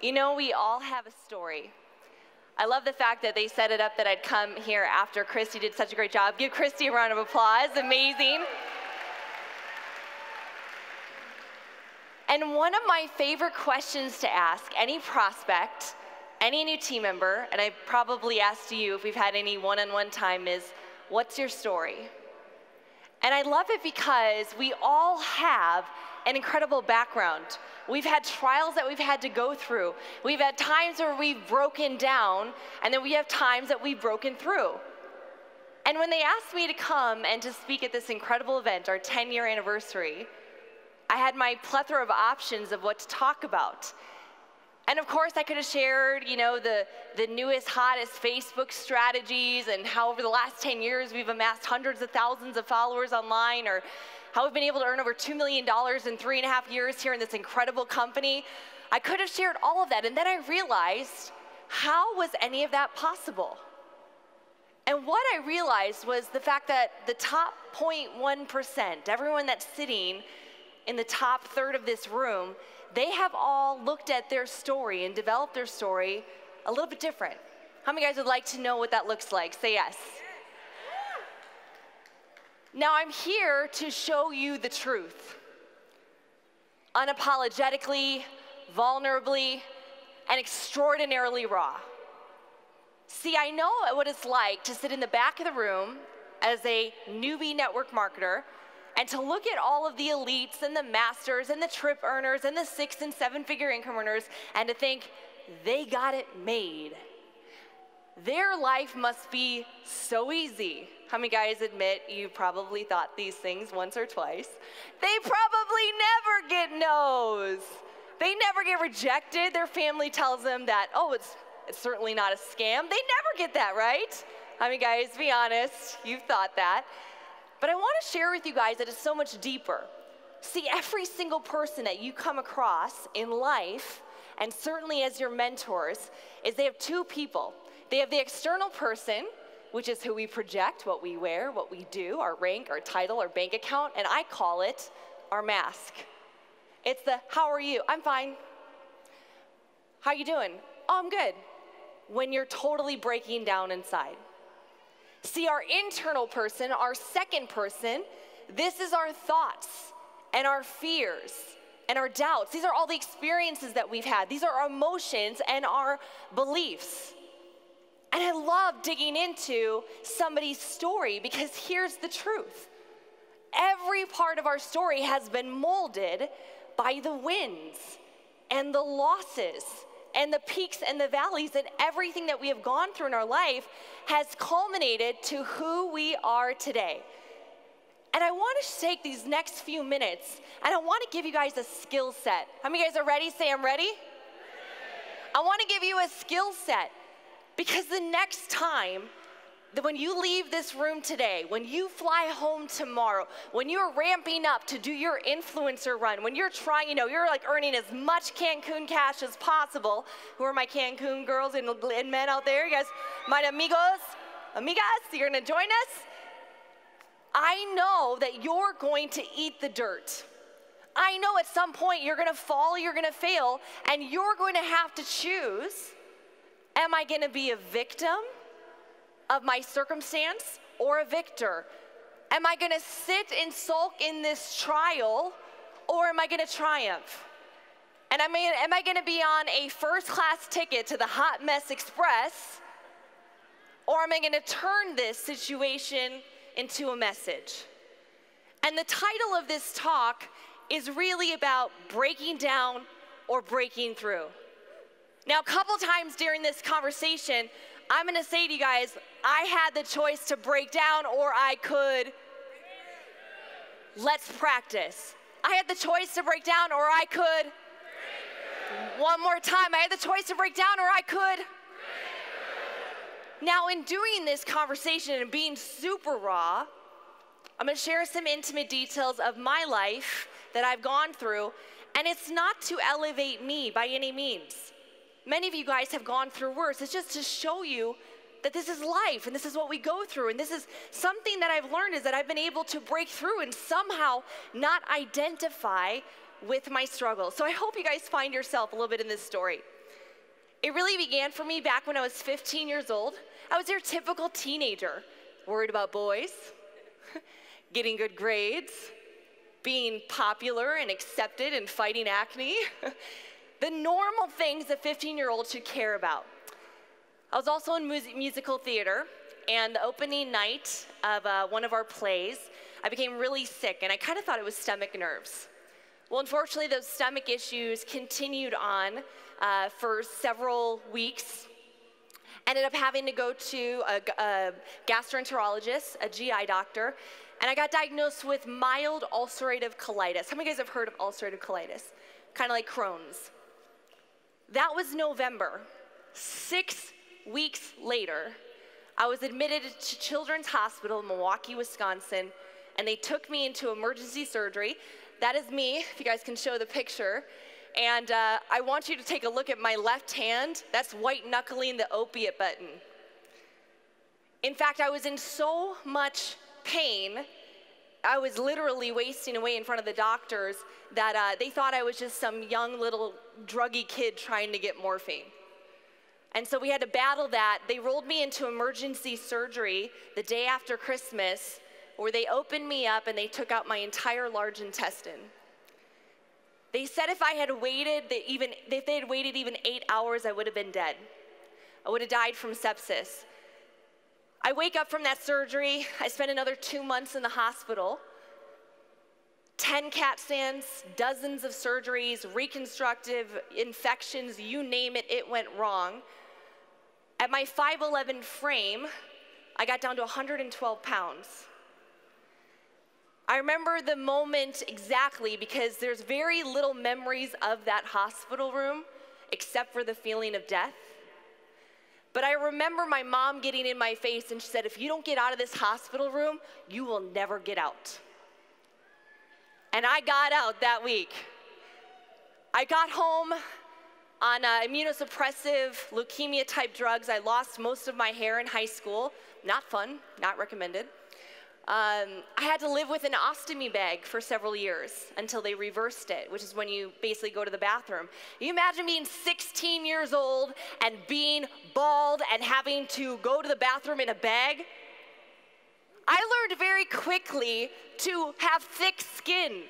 You know, we all have a story. I love the fact that they set it up that I'd come here after Christy did such a great job. Give Christy a round of applause, amazing. And one of my favorite questions to ask any prospect, any new team member, and I probably asked you if we've had any one-on-one time, is, what's your story? And I love it because we all have an incredible background. We've had trials that we've had to go through. We've had times where we've broken down, and then we have times that we've broken through. And when they asked me to come and to speak at this incredible event, our 10-year anniversary, I had my plethora of options of what to talk about. And of course, I could have shared, you know, the newest, hottest Facebook strategies and how over the last 10 years we've amassed hundreds of thousands of followers online, or how we've been able to earn over $2 million in 3.5 years here in this incredible company. I could have shared all of that, and then I realized, how was any of that possible? And what I realized was the fact that the top 0.1%, everyone that's sitting in the top third of this room, they have all looked at their story and developed their story a little bit different. How many guys would like to know what that looks like? Say yes. Now I'm here to show you the truth. Unapologetically, vulnerably, and extraordinarily raw. See, I know what it's like to sit in the back of the room as a newbie network marketer and to look at all of the elites and the masters and the trip earners and the 6- and 7-figure income earners and to think, they got it made. Their life must be so easy. How many guys admit you probably thought these things once or twice? They probably never get no's. They never get rejected. Their family tells them that, oh, it's certainly not a scam. They never get that, right? How many guys, be honest, you've thought that. But I want to share with you guys that it's so much deeper. See, every single person that you come across in life, and certainly as your mentors, is they have two people. They have the external person, which is who we project, what we wear, what we do, our rank, our title, our bank account, and I call it our mask. It's the, how are you? I'm fine. How you doing? Oh, I'm good. When you're totally breaking down inside. See, our internal person, our second person, this is our thoughts and our fears and our doubts. These are all the experiences that we've had. These are our emotions and our beliefs. And I love digging into somebody's story because here's the truth. Every part of our story has been molded by the wins and the losses and the peaks and the valleys, and everything that we have gone through in our life has culminated to who we are today. And I want to take these next few minutes, and I want to give you guys a skill set. How many guys are ready? Say, I'm ready. I want to give you a skill set, because the next time that when you leave this room today, when you fly home tomorrow, when you're ramping up to do your influencer run, when you're trying, you know, you're like earning as much Cancun cash as possible. Who are my Cancun girls and men out there? You guys, my amigos, amigas, you're gonna join us? I know that you're going to eat the dirt. I know at some point you're gonna fall, you're gonna fail, and you're going to have to choose, am I gonna be a victim of my circumstance or a victor? Am I gonna sit and sulk in this trial, or am I gonna triumph? And am I gonna be on a first-class ticket to the Hot Mess Express, or am I gonna turn this situation into a message? And the title of this talk is really about breaking down or breaking through. Now, a couple times during this conversation, I'm gonna say to you guys, I had the choice to break down or I could. Let's practice. I had the choice to break down or I could. One more time, I had the choice to break down or I could. Now, in doing this conversation and being super raw, I'm gonna share some intimate details of my life that I've gone through, and it's not to elevate me by any means. Many of you guys have gone through worse. It's just to show you that this is life and this is what we go through. And this is something that I've learned, is that I've been able to break through and somehow not identify with my struggle. So I hope you guys find yourself a little bit in this story. It really began for me back when I was 15 years old. I was your typical teenager, worried about boys, getting good grades, being popular and accepted and fighting acne. The normal things a 15-year-old should care about. I was also in musical theater, and the opening night of one of our plays, I became really sick, and I kind of thought it was stomach nerves. Well, unfortunately, those stomach issues continued on for several weeks. Ended up having to go to a gastroenterologist, a GI doctor, and I got diagnosed with mild ulcerative colitis. How many of you guys have heard of ulcerative colitis? Kind of like Crohn's. That was November. 6 weeks later, I was admitted to Children's Hospital in Milwaukee, Wisconsin, and they took me into emergency surgery. That is me, if you guys can show the picture. And I want you to take a look at my left hand. That's white knuckling the opiate button. In fact, I was in so much pain, I was literally wasting away in front of the doctors that they thought I was just some young little druggy kid trying to get morphine. And so we had to battle that. They rolled me into emergency surgery the day after Christmas, where they opened me up and they took out my entire large intestine. They said if they had waited even 8 hours, I would have been dead. I would have died from sepsis. I wake up from that surgery. I spent another 2 months in the hospital. 10 CAT scans, dozens of surgeries, reconstructive infections, you name it, it went wrong. At my 5'11" frame, I got down to 112 pounds. I remember the moment exactly because there's very little memories of that hospital room except for the feeling of death. But I remember my mom getting in my face and she said, if you don't get out of this hospital room, you will never get out. And I got out that week. I got home on immunosuppressive leukemia type drugs. I lost most of my hair in high school. Not fun, not recommended. I had to live with an ostomy bag for several years until they reversed it, which is when you basically go to the bathroom. You imagine being 16 years old and being bald and having to go to the bathroom in a bag? I learned very quickly to have thick skin.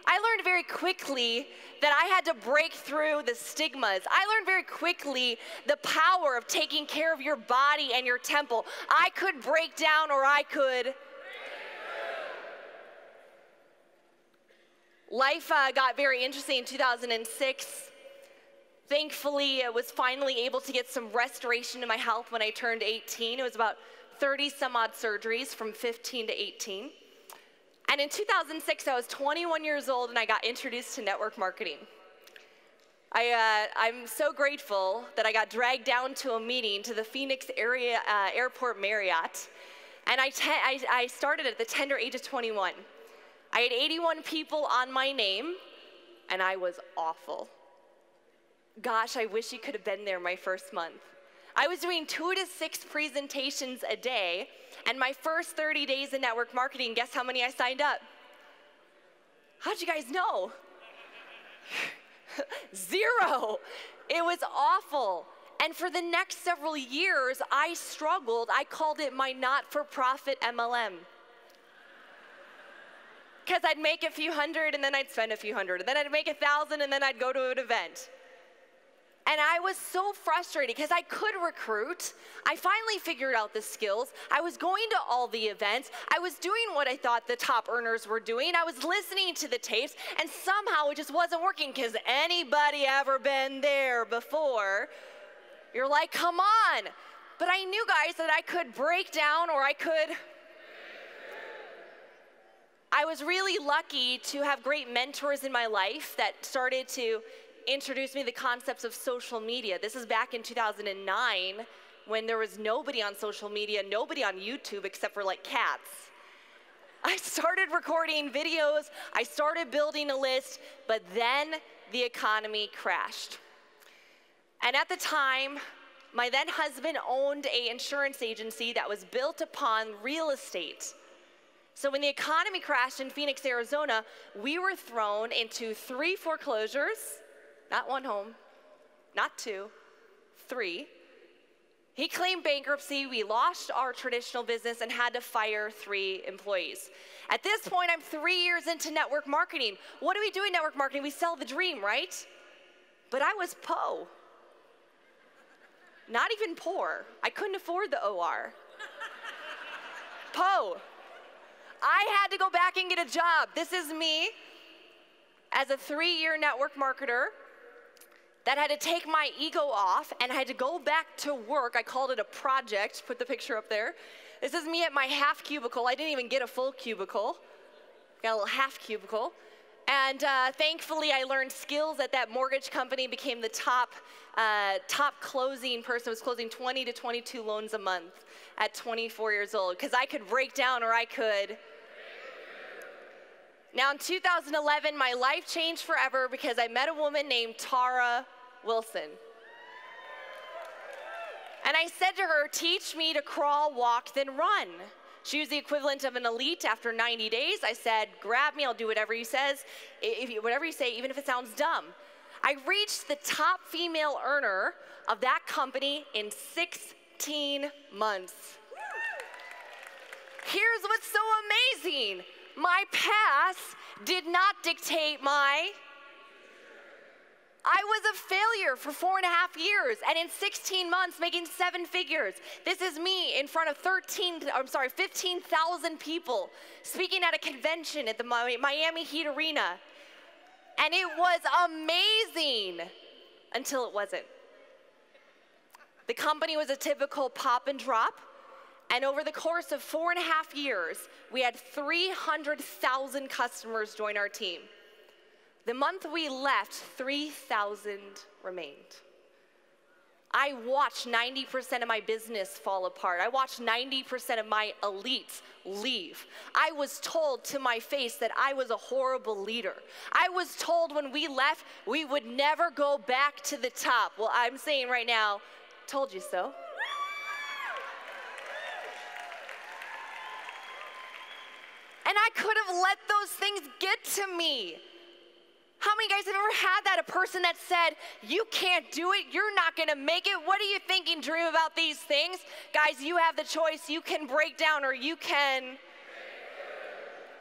I learned very quickly that I had to break through the stigmas. I learned very quickly the power of taking care of your body and your temple. I could break down or I could. Life got very interesting in 2006. Thankfully, I was finally able to get some restoration to my health when I turned 18. It was about 30 some odd surgeries from 15 to 18. And in 2006, I was 21 years old and I got introduced to network marketing. I'm so grateful that I got dragged down to a meeting to the Phoenix area airport Marriott. And I started at the tender age of 21. I had 81 people on my name, and I was awful. Gosh, I wish you could have been there my first month. I was doing 2 to 6 presentations a day, and my first 30 days in network marketing, guess how many I signed up? How'd you guys know? 0. It was awful. And for the next several years, I struggled. I called it my not-for-profit MLM. Because I'd make a few hundred, and then I'd spend a few hundred, and then I'd make 1,000, and then I'd go to an event. And I was so frustrated because I could recruit. I finally figured out the skills. I was going to all the events. I was doing what I thought the top earners were doing. I was listening to the tapes, and somehow it just wasn't working because anybody ever been there before? You're like, come on. But I knew, guys, that I could break down or I could. I was really lucky to have great mentors in my life that started to introduce me to the concepts of social media. This is back in 2009 when there was nobody on social media, nobody on YouTube except for like cats. I started recording videos, I started building a list, but then the economy crashed. And at the time, my then husband owned an insurance agency that was built upon real estate. So when the economy crashed in Phoenix, Arizona, we were thrown into 3 foreclosures, not 1 home, not 2, 3. He claimed bankruptcy, we lost our traditional business and had to fire 3 employees. At this point, I'm 3 years into network marketing. What do we do in network marketing? We sell the dream, right? But I was po. Not even poor. I couldn't afford the OR. Po. I had to go back and get a job. This is me as a 3-year network marketer that had to take my ego off and I had to go back to work. I called it a project. Put the picture up there. This is me at my half cubicle. I didn't even get a full cubicle. Got a little half cubicle. And thankfully, I learned skills at that mortgage company, became the top closing person. I was closing 20 to 22 loans a month at 24 years old because I could break down or I could. Now in 2011, my life changed forever because I met a woman named Tara Wilson. And I said to her, teach me to crawl, walk, then run. She was the equivalent of an elite after 90 days. I said, grab me, I'll do whatever you says, whatever you say, even if it sounds dumb. I reached the top female earner of that company in 16 months. Here's what's so amazing. My past did not dictate my. I was a failure for 4.5 years, and in 16 months, making 7 figures. This is me in front of 15,000 people, speaking at a convention at the Miami Heat Arena. And it was amazing until it wasn't. The company was a typical pop and drop, and over the course of 4.5 years, we had 300,000 customers join our team. The month we left, 3,000 remained. I watched 90% of my business fall apart. I watched 90% of my elites leave. I was told to my face that I was a horrible leader. I was told when we left, we would never go back to the top. Well, I'm saying right now, told you so. And I could have let those things get to me. How many guys have ever had that, a person that said, you can't do it, you're not gonna make it, what are you thinking, dream about these things? Guys, you have the choice, you can break down or you can.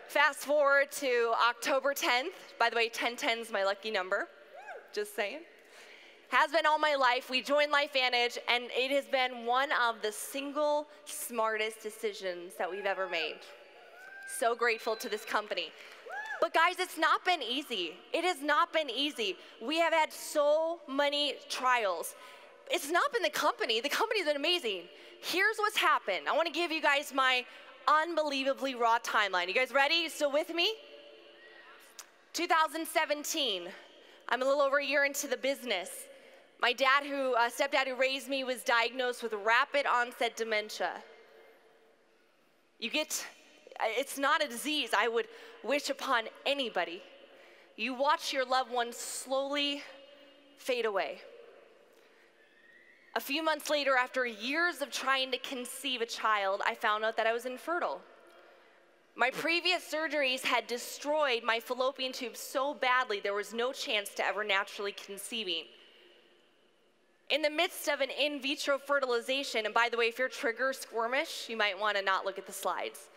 Fast forward to October 10th. By the way, 1010 is my lucky number, just saying. Has been all my life. We joined LifeVantage, and it has been one of the single smartest decisions that we've ever made. So grateful to this company. But guys, it's not been easy. It has not been easy. We have had so many trials. It's not been the company. The company's been amazing. Here's what's happened. I want to give you guys my unbelievably raw timeline. You guys ready? You still with me? 2017. I'm a little over a year into the business. My dad, stepdad who raised me, was diagnosed with rapid onset dementia. It's not a disease I would wish upon anybody. You watch your loved ones slowly fade away. A few months later, after years of trying to conceive a child, I found out that I was infertile. My previous surgeries had destroyed my fallopian tube so badly there was no chance to ever naturally conceiving. In the midst of an in vitro fertilization, and by the way, if you're trigger squirmish, you might want to not look at the slides.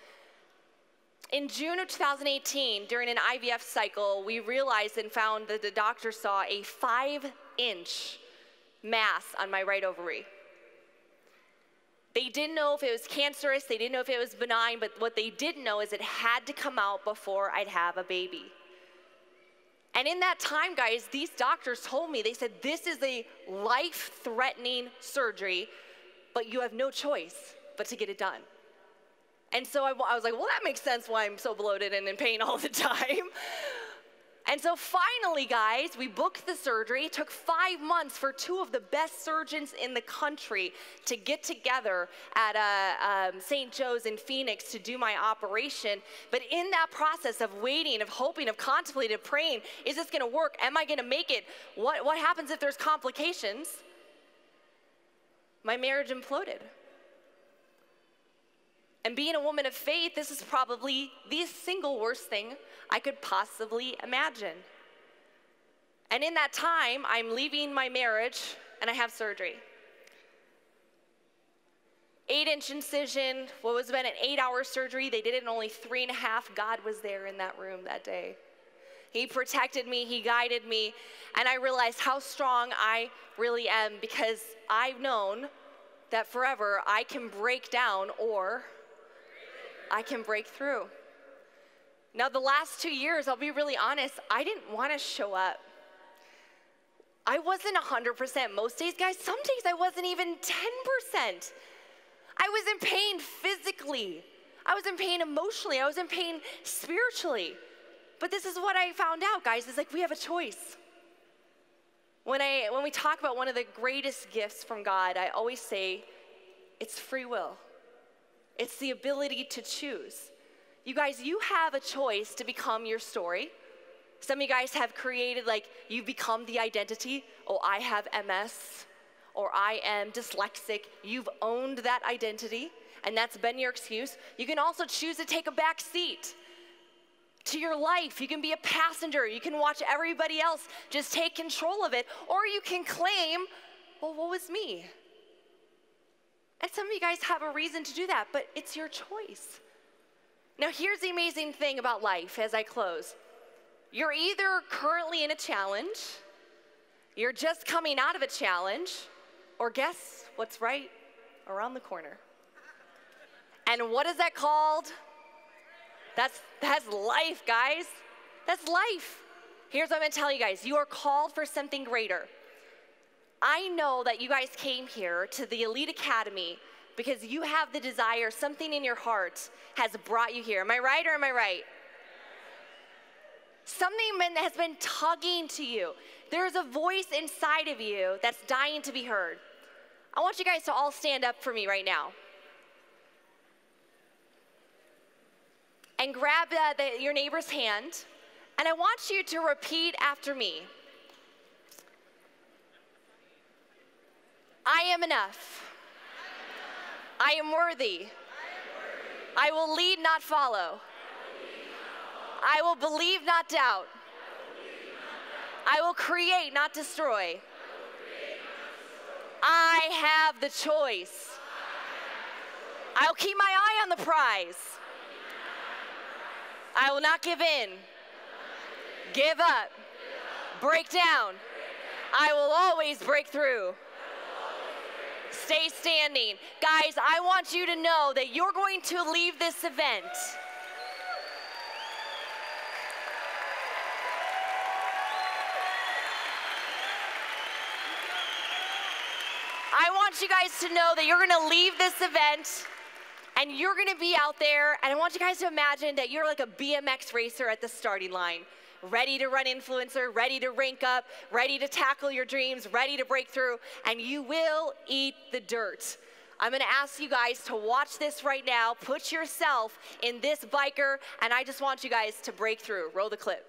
In June of 2018, during an IVF cycle, we realized and found that the doctor saw a 5-inch mass on my right ovary. They didn't know if it was cancerous, they didn't know if it was benign, but what they did know is it had to come out before I'd have a baby. And in that time, guys, these doctors told me, they said, this is a life-threatening surgery, but you have no choice but to get it done. And so I was like, well, that makes sense why I'm so bloated and in pain all the time. And so finally, guys, we booked the surgery. It took 5 months for 2 of the best surgeons in the country to get together at St. Joe's in Phoenix to do my operation. But in that process of waiting, of hoping, of contemplating, of praying, is this gonna work? Am I gonna make it? What happens if there's complications? My marriage imploded. And being a woman of faith, this is probably the single worst thing I could possibly imagine. And in that time, I'm leaving my marriage and I have surgery. 8-inch incision, what was been an 8-hour surgery, they did it in only 3.5. God was there in that room that day. He protected me, he guided me, and I realized how strong I really am because I've known that forever I can break down or I can break through. Now the last 2 years, I'll be really honest, I didn't want to show up. I wasn't 100% most days, guys. Some days I wasn't even 10%. I was in pain physically. I was in pain emotionally. I was in pain spiritually. But this is what I found out, guys, is like we have a choice. When we talk about one of the greatest gifts from God, I always say it's free will. It's the ability to choose. You guys, you have a choice to become your story. Some of you guys have created, like, you've become the identity. Oh, I have MS, or I am dyslexic. You've owned that identity, and that's been your excuse. You can also choose to take a back seat to your life. You can be a passenger. You can watch everybody else just take control of it, or you can claim, well, what was me? And some of you guys have a reason to do that, but it's your choice. Now, here's the amazing thing about life as I close. You're either currently in a challenge, you're just coming out of a challenge, or guess what's right around the corner? And what is that called? That's life, guys. That's life. Here's what I'm gonna tell you guys. You are called for something greater. I know that you guys came here to the Elite Academy because you have the desire, something in your heart has brought you here. Am I right or am I right? Something has been tugging to you. There's a voice inside of you that's dying to be heard. I want you guys to all stand up for me right now. And grab your neighbor's hand, and I want you to repeat after me. I am enough. I am worthy. I will lead, not follow. I will believe, not doubt. I will create, not destroy. I have the choice. I will keep my eye on the prize. I will not give in, give up, break down. I will always break through. Stay standing. Guys, I want you to know that you're going to leave this event I want you guys to know that you're going to leave this event and you're going to be out there, and I want you guys to imagine that you're like a BMX racer at the starting line, ready to run influencer, ready to rank up, ready to tackle your dreams, ready to break through, and you will eat the dirt. I'm going to ask you guys to watch this right now, put yourself in this biker, and I just want you guys to break through. Roll the clip.